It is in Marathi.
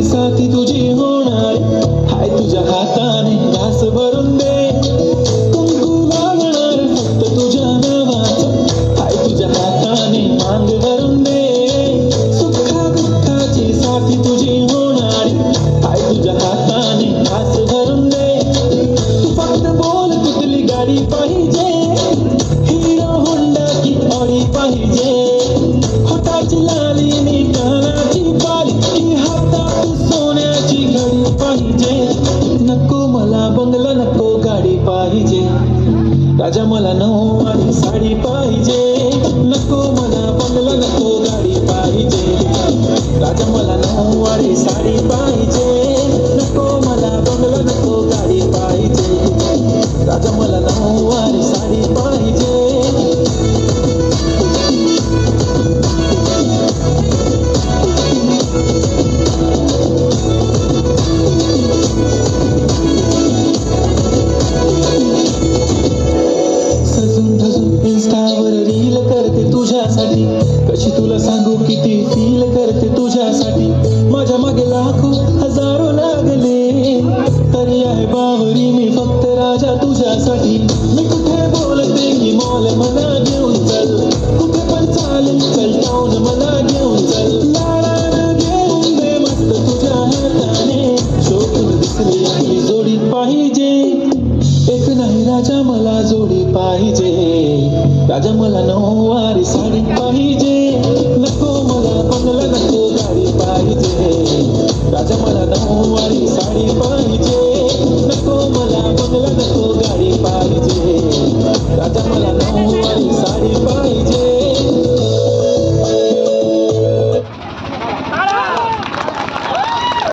साथी तुझी होणार हाय तुझ्या हाताने घास भरून दे कुंकू लावणार फक्त तुझ्या नावाचं हाय तुझ्या हाताने मांग भरून दे सुखा दुःखाची साथी तुझी होणार हाय तुझ्या हाताने घास भरून दे तू फक्त बोल कुठली गाडी पाहिजे हिरो होंडा की ऑडी पाहिजे हाताची लाली नी कानाची बाली की हातात सोन्याची घडी पाहिजे नको मला बंगला नको गाडी पाहिजे राजा मला नऊवारी साडी पाहिजे नको मला बंगला नको गाडी पाहिजे राजा मला नऊवारी साडी पाहिजे नको मला बंगला नको गाडी पाहिजे राजा मला नऊवारी साडी पाहिजे इंस्टावर रील करते तुझ्यासाठी कशी तुला सांगू किती फील करते तुझ्यासाठी माझ्या मागे लाखो हजारो लागले तरी आहे बावरी मी फक्त राजा तुझ्यासाठी मी कुठे बोलते की मॉल मला घेऊन चल कुठे पण चालेल चल टाऊन मला घेऊन चल लाडाला घेऊन दे मस्त तुझ्या हाताने शोभून दिसली आपली जोडी पाहिजे एक नाही राजा मला जोडी पाहिजे राजा मला नऊवारी साडी पाहिजे नको मला बंगला नको गाडी पाहिजे राजा मला नऊवारी साडी पाहिजे नको मला बंगला नको